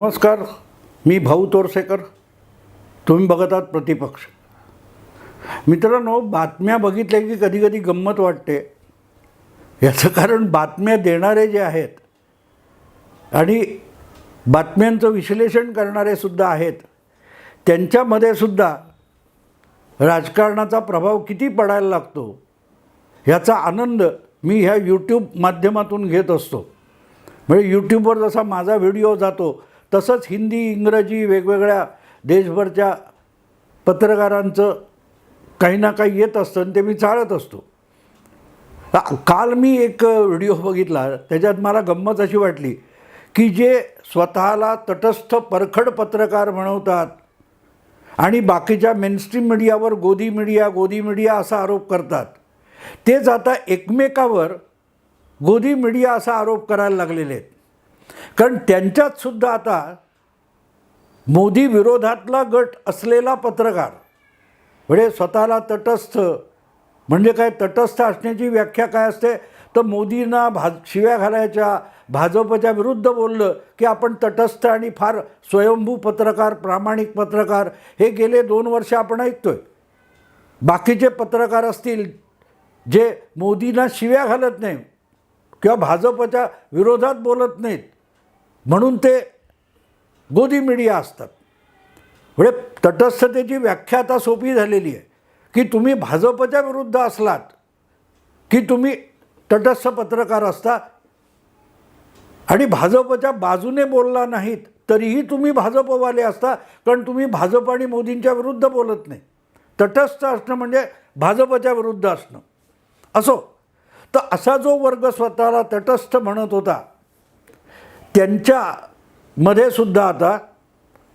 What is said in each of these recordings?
नमस्कार, मी भाऊ तोरसेकर. तुम्ही बघत आहात प्रतिपक्ष. मित्रांनो, बातम्या बघितल्या की कधी कधी गंमत वाटते. याचं कारण बातम्या देणारे जे आहेत आणि बातम्यांचं विश्लेषण करणारे सुद्धा आहेत, त्यांच्यामध्ये सुद्धा राजकारणाचा प्रभाव किती पडायला लागतो ह्याचा आनंद मी ह्या यूट्यूब माध्यमातून घेत असतो. म्हणजे यूट्यूबवर जसा माझा व्हिडिओ जातो तसंच हिंदी, इंग्रजी वेगवेगळ्या देशभरच्या पत्रकारांचं काही ना काही येत असतं आणि ते मी चाळत असतो. काल मी एक व्हिडिओ बघितला, त्याच्यात मला गंमत अशी वाटली की जे स्वतःला तटस्थ परखड पत्रकार म्हणवतात आणि बाकीच्या मेनस्ट्रीम मीडियावर गोदी मीडिया असा आरोप करतात, तेच आता एकमेकावर गोदी मीडिया असा आरोप करायला लागलेले आहेत. कारण त्यांच्यात सुद्धा आता मोदी विरोधातला गट असलेला पत्रकार, म्हणजे स्वतःला तटस्थ म्हणजे काय, तटस्थ असण्याची व्याख्या काय असते तर मोदींना शिव्या घालायच्या, भाजपच्या विरुद्ध बोललं की आपण तटस्थ आणि फार स्वयंभू पत्रकार, प्रामाणिक पत्रकार हे गेले 2 वर्ष आपण ऐकतोय. बाकीचे पत्रकार असतील जे मोदींना शिव्या घालत नाही किंवा भाजपच्या विरोधात बोलत नाहीत म्हणून ते गोदी मीडिया असतात. म्हणजे तटस्थतेची व्याख्या आता सोपी झालेली आहे की तुम्ही भाजपच्या विरुद्ध असलात की तुम्ही तटस्थ पत्रकार असता आणि भाजपच्या बाजूने बोलला नाहीत तरीही तुम्ही भाजपवाले असता, कारण तुम्ही भाजप आणि मोदींच्या विरुद्ध बोलत नाही. तटस्थ असणं म्हणजे भाजपच्या विरुद्ध असणं. असो, तर असा जो वर्ग स्वतःला तटस्थ म्हणत होता त्यांच्यामध्ये सुद्धा आता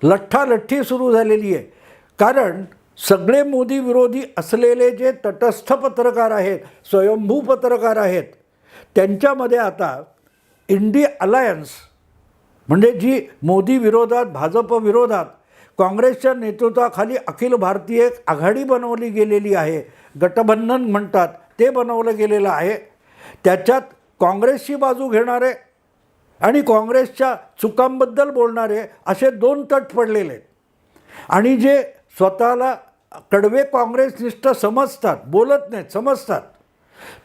लठ्ठालठ्ठी सुरू झालेली आहे. कारण सगळे मोदी विरोधी असलेले जे तटस्थ पत्रकार आहेत, स्वयंभू पत्रकार आहेत, त्यांच्यामध्ये आता इंडी अलायन्स म्हणजे जी मोदी विरोधात, भाजप विरोधात काँग्रेसच्या नेतृत्वाखाली अखिल भारतीय आघाडी बनवली गेलेली आहे, गठबंधन म्हणतात ते बनवलं गेलेलं आहे. त्याच्यात काँग्रेसची बाजू घेणारे आणि काँग्रेसच्या चुकांबद्दल बोलणारे असे 2 तट पडलेले आहेत. आणि जे स्वतःला कडवे काँग्रेसनिष्ठ समजतात, बोलत नाहीत, समजतात,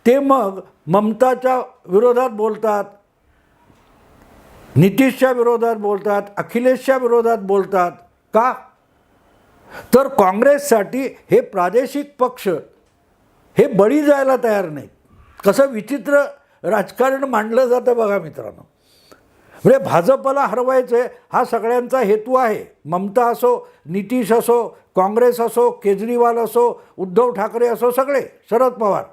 ते मग ममताच्या विरोधात बोलतात, नितीशच्या विरोधात बोलतात, अखिलेशच्या विरोधात बोलतात. का तर काँग्रेससाठी हे प्रादेशिक पक्ष हे बळी जायला तयार नाहीत. कसं विचित्र राजकारण मांडलं जातं बघा मित्रांनो. म्हणजे भाजपला हरवायचं आहे हा सगळ्यांचा हेतू आहे. ममता असो, नितीश असो, काँग्रेस असो, केजरीवाल असो, उद्धव ठाकरे असो, सगळे, शरद पवार.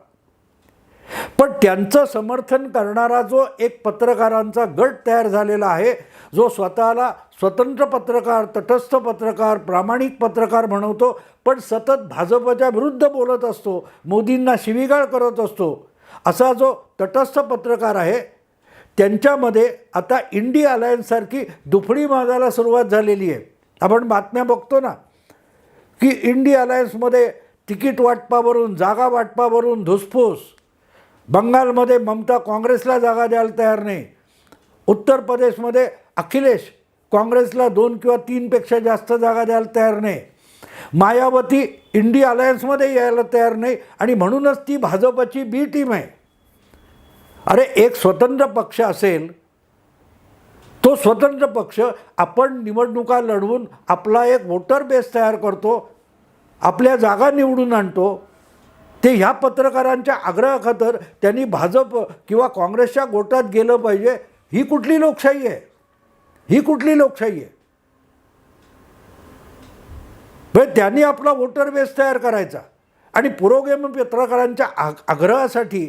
पण त्यांचं समर्थन करणारा जो एक पत्रकारांचा गट तयार झालेला आहे, जो स्वतःला स्वतंत्र पत्रकार, तटस्थ पत्रकार, प्रामाणिक पत्रकार म्हणवतो, पण सतत भाजपच्या विरुद्ध बोलत असतो, मोदींना शिवीगाळ करत असतो, असा जो तटस्थ पत्रकार आहे, त्यांच्यामध्ये आता इंडी अलायन्ससारखी दुफडी मागायला सुरुवात झालेली आहे. आपण बातम्या बघतो ना की इंडी अलायन्समध्ये तिकीट वाटपावरून, जागा वाटपावरून धुसफूस. बंगालमध्ये ममता काँग्रेसला जागा द्यायला तयार नाही. उत्तर प्रदेशमध्ये अखिलेश काँग्रेसला 2 किंवा 3 पेक्षा जास्त जागा द्यायला तयार नाही. मायावती इंडी अलायन्समध्ये यायला तयार नाही आणि म्हणूनच ती भाजपची बी टीम आहे. अरे, एक स्वतंत्र पक्ष असेल, तो स्वतंत्र पक्ष आपण निवडणुका लढवून आपला एक वोटर बेस तयार करतो, आपल्या जागा निवडून आणतो. ते ह्या पत्रकारांच्या आग्रहाखातर त्यांनी भाजप किंवा काँग्रेसच्या गोटात गेलं पाहिजे. ही कुठली लोकशाही आहे? ही कुठली लोकशाही आहे? त्यांनी आपला वोटर बेस तयार करायचा आणि पुरोगामी पत्रकारांच्या आग्रहासाठी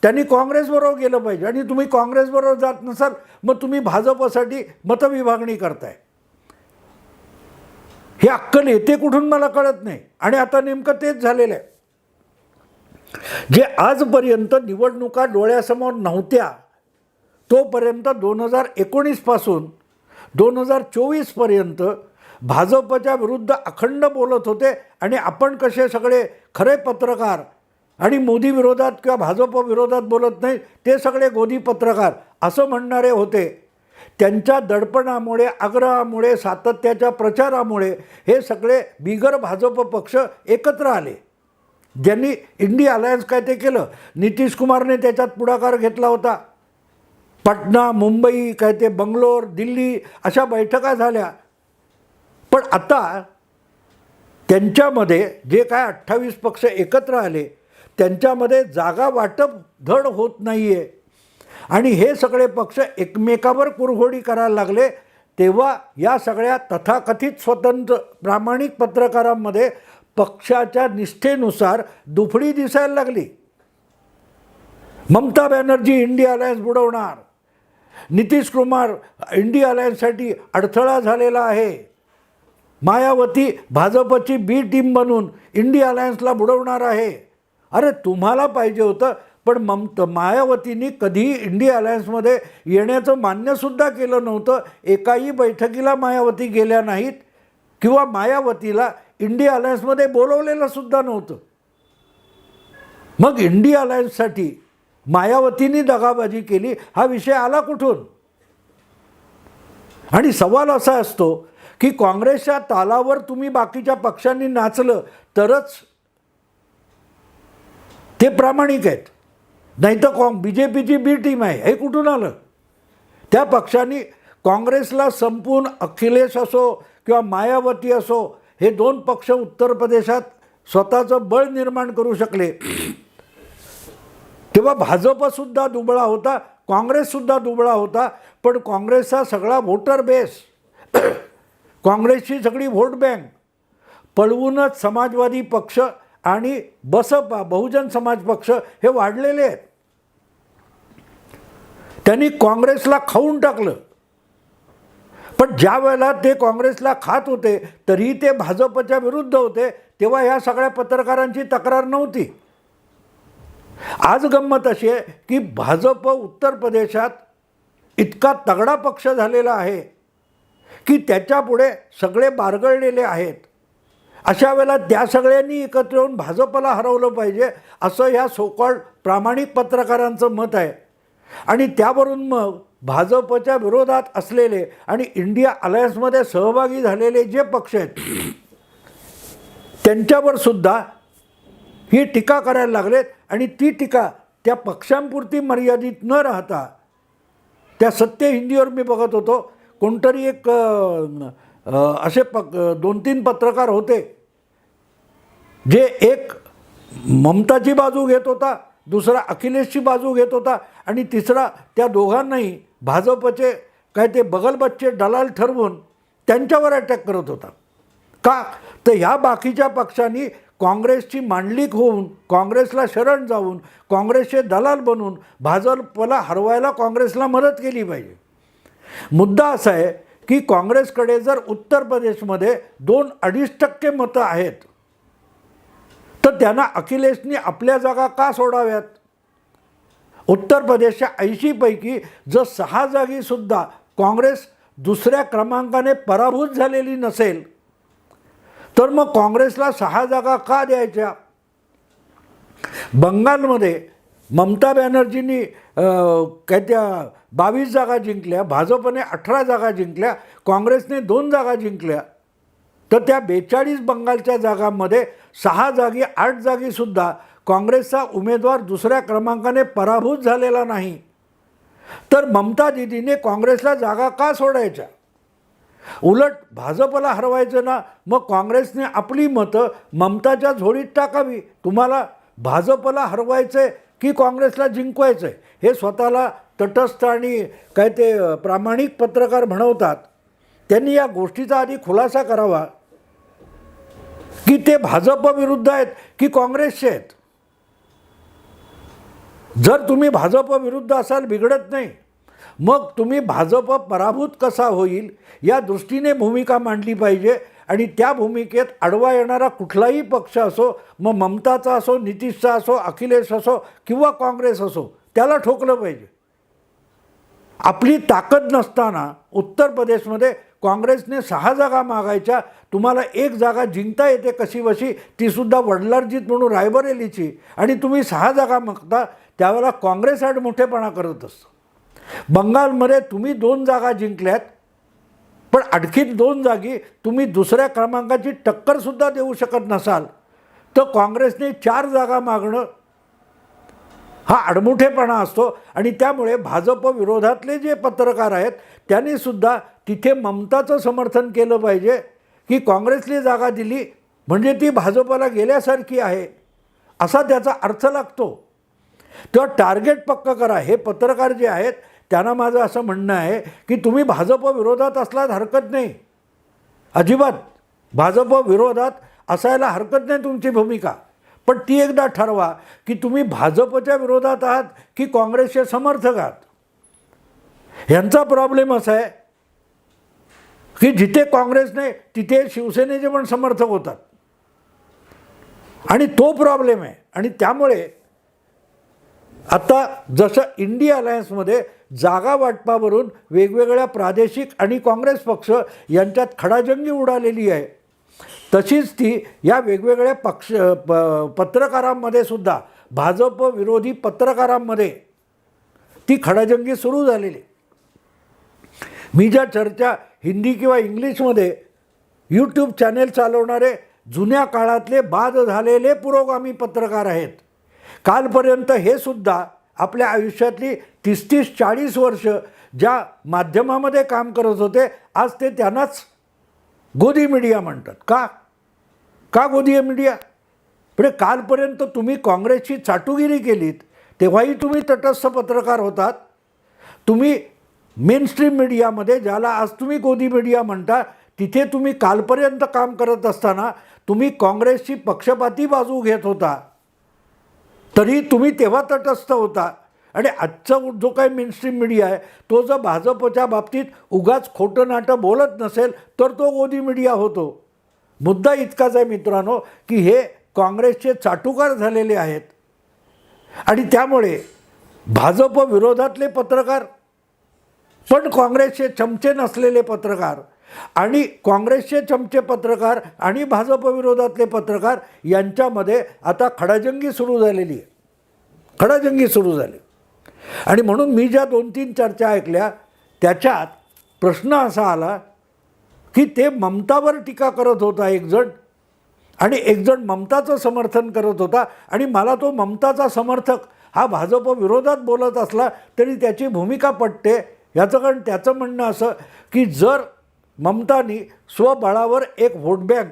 त्यांनी काँग्रेसबरोबर गेलं पाहिजे. आणि तुम्ही काँग्रेसबरोबर जात नसाल मग तुम्ही भाजपसाठी मतविभागणी करताय. हे अक्कल येते कुठून मला कळत नाही. आणि आता नेमकं तेच झालेलं आहे. जे आजपर्यंत निवडणुका डोळ्यासमोर नव्हत्या तोपर्यंत 2019 पासून 2024 पर्यंत भाजपच्या विरुद्ध अखंड बोलत होते आणि आपण कसे सगळे खरे पत्रकार आणि मोदी विरोधात किंवा भाजप विरोधात बोलत नाही ते सगळे गोदी पत्रकार असं म्हणणारे होते. त्यांच्या दडपणामुळे, आग्रहामुळे, सातत्याच्या प्रचारामुळे हे सगळे बिगर भाजप पक्ष एकत्र आले. ज्यांनी इंडिया अलायन्स काय ते केलं. नितीश कुमारने त्याच्यात पुढाकार घेतला होता. पटना, मुंबई, काय ते बंगलोर, दिल्ली अशा बैठका झाल्या. पण आता त्यांच्यामध्ये जे काय 28 पक्ष एकत्र आले त्यांच्यामध्ये जागा वाटप धड होत नाही आहे आणि हे सगळे पक्ष एकमेकावर कुरघोडी करायला लागले. तेव्हा या सगळ्या तथाकथित स्वतंत्र प्रामाणिक पत्रकारांमध्ये पक्षाच्या निष्ठेनुसार दुफडी दिसायला लागली. ममता बॅनर्जी इंडिया अलायन्स बुडवणार, नितीश कुमार इंडिया अलायन्ससाठी अडथळा झालेला आहे, मायावती भाजपची बी टीम बनून इंडिया अलायन्सला बुडवणार आहे. अरे तुम्हाला पाहिजे होतं, पण मायावतींनी कधीही इंडिया अलायन्समध्ये येण्याचं मान्यसुद्धा केलं नव्हतं. एकाही बैठकीला मायावती गेल्या नाहीत किंवा मायावतीला इंडिया अलायन्समध्ये बोलवलेलं सुद्धा नव्हतं. मग इंडिया अलायन्ससाठी मायावतींनी दगाबाजी केली हा विषय आला कुठून? आणि सवाल असा असतो की काँग्रेसच्या तालावर तुम्ही बाकीच्या पक्षांनी नाचलं तरच ते प्रामाणिक आहेत, नाही तर BJPची बी टीम आहे हे कुठून आलं? त्या पक्षांनी काँग्रेसला संपून अखिलेश असो किंवा मायावती असो हे दोन पक्ष उत्तर प्रदेशात स्वतःचं बळ निर्माण करू शकले. तेव्हा भाजपसुद्धा दुबळा होता, काँग्रेससुद्धा दुबळा होता. पण काँग्रेसचा सगळा व्होटर बेस, काँग्रेसची सगळी व्होट बँक पळवूनच समाजवादी पक्ष आणि बसपा बहुजन समाज पक्ष हे वाढलेले आहेत. त्यांनी काँग्रेसला खाऊन टाकलं. पण ज्या वेळेला ते काँग्रेसला खात होते तरीही ते भाजपच्या विरुद्ध होते, तेव्हा ह्या सगळ्या पत्रकारांची तक्रार नव्हती. आज गंमत अशी आहे की भाजप उत्तर प्रदेशात इतका तगडा पक्ष झालेला आहे की त्याच्यापुढे सगळे बारगळलेले आहेत. अशा वेळेला त्या सगळ्यांनी एकत्र येऊन भाजपला हरवलं पाहिजे असं ह्या सोकॉल्ड प्रामाणिक पत्रकारांचं मत आहे. आणि त्यावरून मग भाजपच्या विरोधात असलेले आणि इंडिया अलायन्समध्ये सहभागी झालेले जे पक्ष आहेत त्यांच्यावर सुद्धा ही टीका करायला लागलेत. आणि ती टीका त्या पक्षांपुरती मर्यादित न राहता त्या सत्य हिंदीवर मी बघत होतो, कोणतरी एक असे 2-3 पत्रकार होते जे एक ममताची बाजू घेत होता, दुसरा अखिलेशची बाजू घेत होता आणि तिसरा त्या दोघांनाही भाजपचे काय ते बगलबच्चे दलाल ठरवून त्यांच्यावर अटॅक करत होता. का तर ह्या बाकीच्या पक्षांनी काँग्रेसची मांडलिक होऊन, काँग्रेसला शरण जाऊन, काँग्रेसचे दलाल बनून भाजपला हरवायला काँग्रेसला मदत केली पाहिजे. मुद्दा असा आहे की काँग्रेसकडे जर उत्तर प्रदेशमध्ये 2-2.5% मतं आहेत तर त्यांना अखिलेशनी आपल्या जागा का सोडाव्यात? उत्तर प्रदेशच्या 80 पैकी जर 6 जागीसुद्धा काँग्रेस दुसऱ्या क्रमांकाने पराभूत झालेली नसेल तर मग काँग्रेसला 6 जागा का द्यायच्या? बंगालमध्ये ममता बॅनर्जींनी काय त्या 22 जागा जिंकल्या, भाजपने 18 जागा जिंकल्या, काँग्रेसने 2 जागा जिंकल्या. तर त्या 42 बंगालच्या जागांमध्ये 6 जागी 8 जागीसुद्धा काँग्रेसचा उमेदवार दुसऱ्या क्रमांकाने पराभूत झालेला नाही. तर ममता दिदीने काँग्रेसला जागा का सोडायच्या? उलट भाजपला हरवायचं ना, मग काँग्रेसने आपली मतं ममताच्या झोळीत टाकावी. तुम्हाला भाजपला हरवायचं आहे की काँग्रेसला जिंकवायचं आहे हे स्वतःला तटस्थ आणि काय ते प्रामाणिक पत्रकार म्हणवतात त्यांनी या गोष्टीचा आधी खुलासा करावा की ते भाजप विरुद्ध आहेत की काँग्रेसचे आहेत. जर तुम्ही भाजप विरुद्ध असाल बिघडत नाही, मग तुम्ही भाजप पराभूत कसा होईल या दृष्टीने भूमिका मांडली पाहिजे. आणि त्या भूमिकेत आडवा येणारा कुठलाही पक्ष असो, मग ममताचा असो, नितीशचा असो, अखिलेश असो किंवा काँग्रेस असो, त्याला ठोकलं पाहिजे. आपली ताकद नसताना उत्तर प्रदेशमध्ये काँग्रेसने 6 जागा मागायच्या, तुम्हाला 1 जागा जिंकता येते कशीबशी, तीसुद्धा वडलार्जित म्हणून रायबरेलीची, आणि तुम्ही 6 जागा मागता. त्यावेळेला काँग्रेस मोठेपणा करत असतो. बंगालमध्ये तुम्ही 2 जागा जिंकल्यात, पण आणखीन 2 जागी तुम्ही दुसऱ्या क्रमांकाची टक्करसुद्धा देऊ शकत नसाल, तर काँग्रेसने 4 जागा मागणं हा आडमुठेपणा असतो. आणि त्यामुळे भाजप विरोधातले जे पत्रकार आहेत त्यांनीसुद्धा तिथे ममताचं समर्थन केलं पाहिजे की काँग्रेसने जागा दिली म्हणजे ती भाजपला गेल्यासारखी आहे, असा त्याचा अर्थ लागतो. तेव्हा टार्गेट पक्क करा. हे पत्रकार जे आहेत त्यांना माझं असं म्हणणं आहे की तुम्ही भाजप विरोधात असलात हरकत नाही, अजिबात भाजप विरोधात असायला हरकत नाही तुमची भूमिका, पण ती एकदा ठरवा की तुम्ही भाजपच्या विरोधात आहात की काँग्रेसचे समर्थक आहात. ह्यांचा प्रॉब्लेम असा आहे की जिथे काँग्रेस नाही तिथे शिवसेनेचे पण समर्थक होतात आणि तो प्रॉब्लेम आहे. आणि त्यामुळे आता जसं इंडिया अलायन्समध्ये जागा वाटपावरून वेगवेगळ्या प्रादेशिक आणि काँग्रेस पक्ष यांच्यात खडाजंगी उडालेली आहे, तशीच ती या वेगवेगळ्या पत्रकारांमध्ये सुद्धा, भाजप विरोधी पत्रकारांमध्ये ती खडाजंगी सुरू झालेली. मी ज्या चर्चा हिंदी किंवा इंग्लिशमध्ये यूट्यूब चॅनेल चालवणारे जुन्या काळातले बाद झालेले पुरोगामी पत्रकार आहेत. कालपर्यंत हे सुद्धा आपल्या आयुष्यातली 30-40 वर्ष ज्या माध्यमामध्ये काम करत होते, आज ते त्यांनाच गोदी मीडिया म्हणतात. का गोदी मीडिया? म्हणजे कालपर्यंत तुम्ही काँग्रेसची चाटुगिरी केलीत तेव्हाही तुम्ही तटस्थ पत्रकार होतात. तुम्ही मेनस्ट्रीम मीडियामध्ये, ज्याला आज तुम्ही गोदी मीडिया म्हणता, तिथे तुम्ही कालपर्यंत काम करत असताना तुम्ही काँग्रेसची पक्षपाती बाजू घेत होता, तरी तुम्ही तेव्हा तटस्थ होता. आणि आजचा जो काही मेनस्ट्रीम मीडिया आहे तो जर भाजपच्या बाबतीत उगाच खोटं नाटं बोलत नसेल तर तो गोदी मीडिया होतो. मुद्दा इतकाच आहे मित्रांनो की हे काँग्रेसचे चाटुकार झालेले आहेत. आणि त्यामुळे भाजप विरोधातले पत्रकार पण काँग्रेसचे चमचे नसलेले पत्रकार आणि काँग्रेसचे चमचे पत्रकार आणि भाजप विरोधातले पत्रकार यांच्यामध्ये आता खडाजंगी सुरू झालेली आहे. खडाजंगी सुरू झाली. आणि म्हणून मी ज्या 2-3 चर्चा ऐकल्या त्याच्यात प्रश्न असा आला की ते ममतावर टीका करत होता एकजण, आणि एकजण ममताचं समर्थन करत होता. आणि मला तो ममताचा समर्थक हा भाजप विरोधात बोलत असला तरी त्याची भूमिका पटते. याचं कारण त्याचं म्हणणं असं की जर ममतानी स्वबळावर एक व्होट बँक,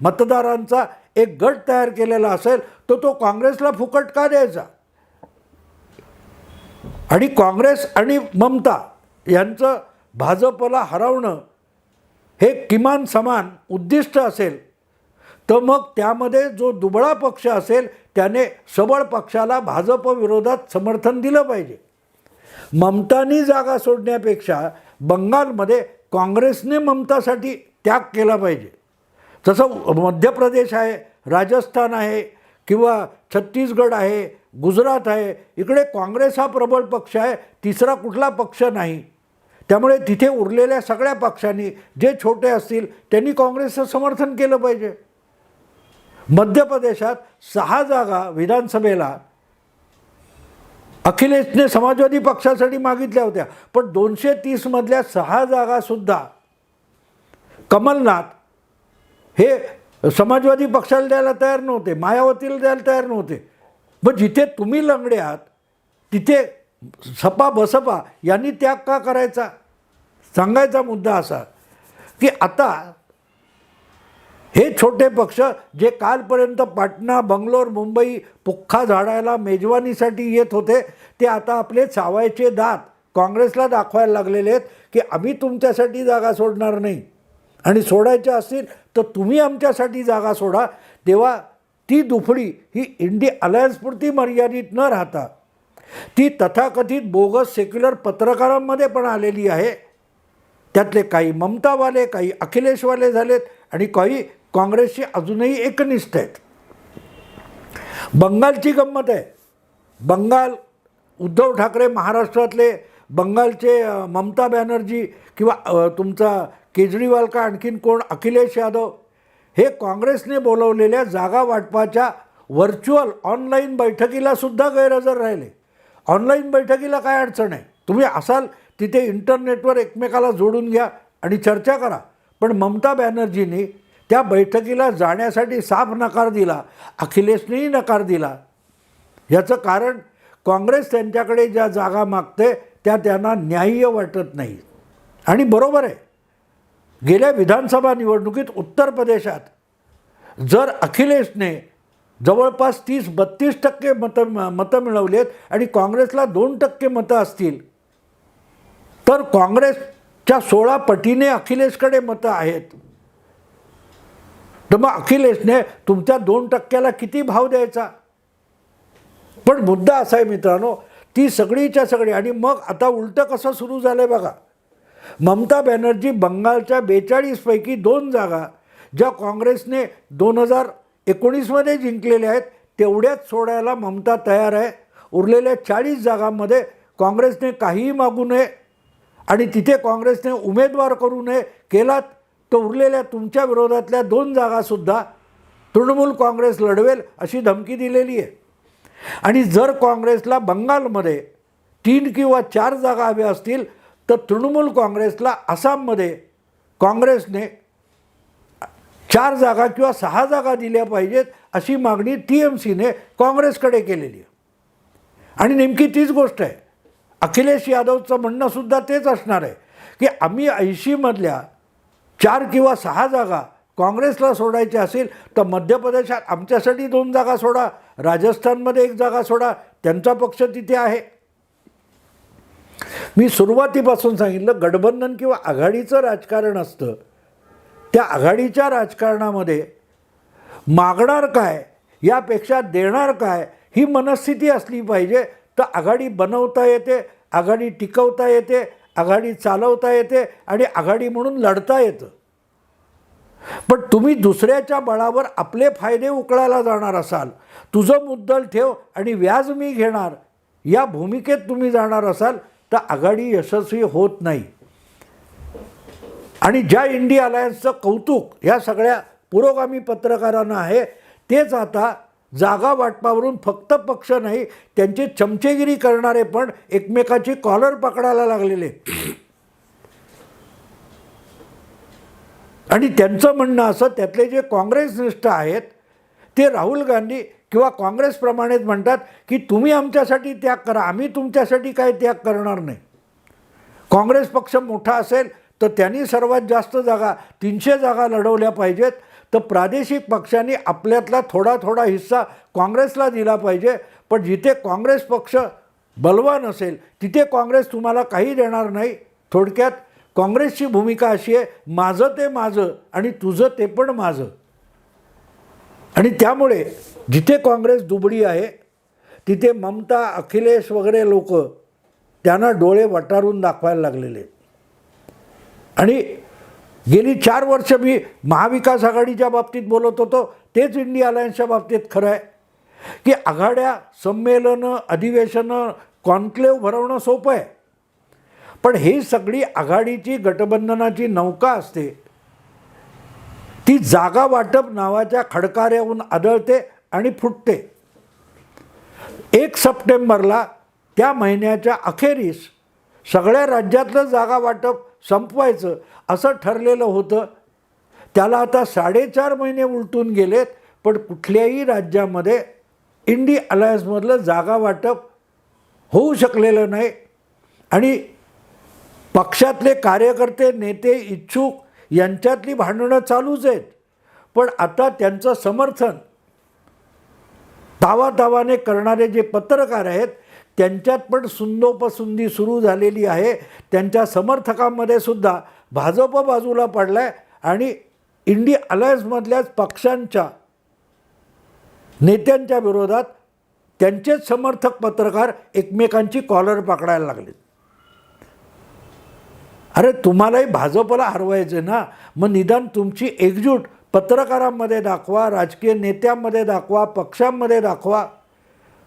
मतदारांचा एक गट तयार केलेला असेल तर तो काँग्रेसला फुकट का द्यायचा? आणि काँग्रेस आणि ममता यांचं भाजपला हरवणं हे किमान समान उद्दिष्ट असेल तर मग त्यामध्ये जो दुबळा पक्ष असेल त्याने सबळ पक्षाला भाजप विरोधात समर्थन दिलं पाहिजे. ममतानी जागा सोडण्यापेक्षा बंगालमध्ये काँग्रेसने ममतासाठी त्याग केला पाहिजे. जसं मध्य प्रदेश आहे, राजस्थान आहे किंवा छत्तीसगड आहे, गुजरात आहे, इकडे काँग्रेस हा प्रबळ पक्ष आहे, तिसरा कुठला पक्ष नाही. त्यामुळे तिथे उरलेल्या सगळ्या पक्षांनी, जे छोटे असतील त्यांनी काँग्रेसचं समर्थन केलं पाहिजे. मध्य प्रदेशात 6 जागा विधानसभेला अखिलेशने समाजवादी पक्षासाठी मागितल्या होत्या, पण 230 मधल्या 6 जागासुद्धा कमलनाथ हे समाजवादी पक्षाला द्यायला तयार नव्हते, मायावतीला द्यायला तयार नव्हते. मग जिथे तुम्ही लंगडे आहात तिथे सपा बसपा यांनी त्याग का करायचा? सांगायचा मुद्दा असा की आता हे छोटे पक्ष जे कालपर्यंत पाटणा, बंगलोर, मुंबई पुख्खा झाडायला मेजवानीसाठी येत होते, ते आता आपले चावायचे दात काँग्रेसला दाखवायला लागलेले आहेत की आम्ही तुमच्यासाठी जागा सोडणार नाही, आणि सोडायच्या असतील तर तुम्ही आमच्यासाठी जागा सोडा. तेव्हा ती दुफडी ही इंडिया अलायन्सपुरती मर्यादित न राहता ती तथाकथित बोगस सेक्युलर पत्रकारांमध्ये पण आलेली आहे. त्यातले काही ममतावाले, काही अखिलेशवाले झालेत आणि काही काँग्रेसशी अजूनही एकनिष्ठ आहेत. बंगालची गंमत आहे. बंगाल, उद्धव ठाकरे महाराष्ट्रातले, बंगालचे ममता बॅनर्जी किंवा तुमचा केजरीवाल का आणखीन कोण, अखिलेश यादव, हे काँग्रेसने बोलवलेल्या जागा वाटपाच्या व्हर्च्युअल ऑनलाईन बैठकीला सुद्धा गैरहजर राहिले. ऑनलाईन बैठकीला काय अडचण आहे? तुम्ही असाल तिथे इंटरनेटवर एकमेकाला जोडून घ्या आणि चर्चा करा. पण ममता बॅनर्जींनी त्या बैठकीला जाण्यासाठी साफ नकार दिला, अखिलेशनेही नकार दिला. याचं कारण काँग्रेस त्यांच्याकडे ज्या जागा मागते त्या त्यांना न्याय्य वाटत नाही. आणि बरोबर आहे, गेल्या विधानसभा निवडणुकीत उत्तर प्रदेशात जर अखिलेशने जवळपास 30-32% मतं मिळवलेत आणि काँग्रेसला 2% मतं असतील, तर काँग्रेसच्या 16 पटीने अखिलेशकडे मतं आहेत. तर मग अखिलेशने तुमच्या 2%ला किती भाव द्यायचा? पण मुद्दा असा आहे मित्रांनो, ती सगळीच्या सगळी. आणि मग आता उलटं कसं सुरू झालं आहे बघा. ममता बॅनर्जी बंगालच्या 42 पैकी 2 जागा ज्या काँग्रेसने 2019मध्ये जिंकलेल्या आहेत तेवढ्याच सोडायला ममता तयार आहे. उरलेल्या 40 जागांमध्ये काँग्रेसने काहीही मागू नये आणि तिथे काँग्रेसने उमेदवार करू नये. केलात तर उरलेल्या तुमच्या विरोधातल्या 2 जागासुद्धा तृणमूल काँग्रेस लढवेल अशी धमकी दिलेली आहे. आणि जर काँग्रेसला बंगालमध्ये 3 किंवा 4 जागा हव्या असतील तर तृणमूल काँग्रेसला आसाममध्ये काँग्रेसने 4 जागा किंवा 6 जागा दिल्या पाहिजेत अशी मागणी TMCने काँग्रेसकडे केलेली आहे. आणि नेमकी तीच गोष्ट आहे. अखिलेश यादवचं म्हणणंसुद्धा तेच असणार आहे की आम्ही 80मधल्या 4 किंवा 6 जागा काँग्रेसला सोडायच्या असेल तर मध्य प्रदेशात आमच्यासाठी 2 जागा सोडा, राजस्थानमध्ये 1 जागा सोडा, त्यांचा पक्ष तिथे आहे. मी सुरुवातीपासून सांगितलं, गठबंधन किंवा आघाडीचं राजकारण असतं. त्या आघाडीच्या राजकारणामध्ये मागणार काय यापेक्षा देणार काय ही मनस्थिती असली पाहिजे. तर आघाडी बनवता येते, आघाडी टिकवता येते, आघाडी चालवता येते आणि आघाडी म्हणून लढता येतं. पण तुम्ही दुसऱ्याच्या बळावर आपले फायदे उकळायला जाणार असाल, तुझं मुद्दल ठेव आणि व्याज मी घेणार या भूमिकेत तुम्ही जाणार असाल तर आघाडी यशस्वी होत नाही. आणि ज्या इंडिया अलायन्सचं कौतुक या सगळ्या पुरोगामी पत्रकारांना आहे, तेच आता जागा वाटपावरून फक्त पक्ष नाही, त्यांची चमचेगिरी करणारे पण एकमेकाची कॉलर पकडायला लागलेले. आणि त्यांचं म्हणणं असं, त्यातले जे काँग्रेसनिष्ठ आहेत ते राहुल गांधी किंवा काँग्रेसप्रमाणेच म्हणतात की तुम्ही आमच्यासाठी त्याग करा, आम्ही तुमच्यासाठी काय त्याग करणार नाही. काँग्रेस पक्ष मोठा असेल तर त्यांनी सर्वात जास्त जागा 300 जागा लढवल्या पाहिजेत. तर प्रादेशिक पक्षांनी आपल्यातला थोडा थोडा हिस्सा काँग्रेसला दिला पाहिजे. पण जिथे काँग्रेस पक्ष बलवान असेल तिथे काँग्रेस तुम्हाला काही देणार नाही. थोडक्यात काँग्रेसची भूमिका अशी आहे, माझं ते माझं आणि तुझं ते पण माझं. आणि त्यामुळे जिथे काँग्रेस दुबळी आहे तिथे ममता, अखिलेश वगैरे लोक त्यांना डोळे वटारून दाखवायला लागलेले आहेत. आणि गेली 4 वर्ष मी महाविकास आघाडीच्या बाबतीत बोलत होतो, तेच इंडिया अलायन्सच्या बाबतीत खरं आहे की आघाड्या, संमेलनं, अधिवेशनं, कॉन्क्लेव्ह भरवणं सोपं आहे. पण ही सगळी आघाडीची गठबंधनाची नौका असते, ती जागा वाटप नावाच्या खडकाऱ्याहून आदळते आणि फुटते. 1 सप्टेंबरला त्या महिन्याच्या अखेरीस सगळ्या राज्यातलं जागा वाटप संपवायचं असं ठरलेलं होतं. त्याला आता 4.5 महिने उलटून गेलेत, पण कुठल्याही राज्यामध्ये इंडिया अलायन्समधलं जागा वाटप होऊ शकलेलं नाही. आणि पक्षातले कार्यकर्ते, नेते, इच्छुक यांच्यातली भांडणं चालूच आहेत. पण आता त्यांचं समर्थन तावातावाने करणारे जे पत्रकार आहेत त्यांच्यात पण सुंदोपसुंदी सुरू झालेली आहे. त्यांच्या समर्थकांमध्ये सुद्धा भाजप बाजूला पडला आहे आणि इंडिया अलायन्समधल्याच पक्षांच्या नेत्यांच्या विरोधात त्यांचेच समर्थक पत्रकार एकमेकांची कॉलर पकडायला लागले. अरे तुम्हालाही भाजपला हरवायचं ना, मग निदान तुमची एकजूट पत्रकारांमध्ये दाखवा, राजकीय नेत्यांमध्ये दाखवा, पक्षांमध्ये दाखवा.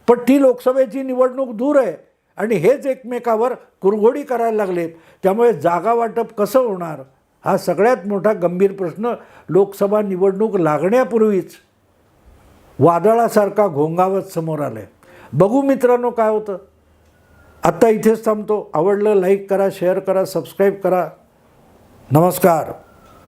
पण ती लोकसभेची निवडणूक दूर आहे आणि हेच एकमेकावर कुरघोडी करायला लागलेत. त्यामुळे जागा वाटप कसं होणार हा सगळ्यात मोठा गंभीर प्रश्न लोकसभा निवडणूक लागण्यापूर्वीच वादळासारखा घोंगावत समोर आला आहे. बघू मित्रांनो काय होतं. आत्ता इथेच थांबतो. आवडलं लाईक करा, शेअर करा, सबस्क्राईब करा. नमस्कार.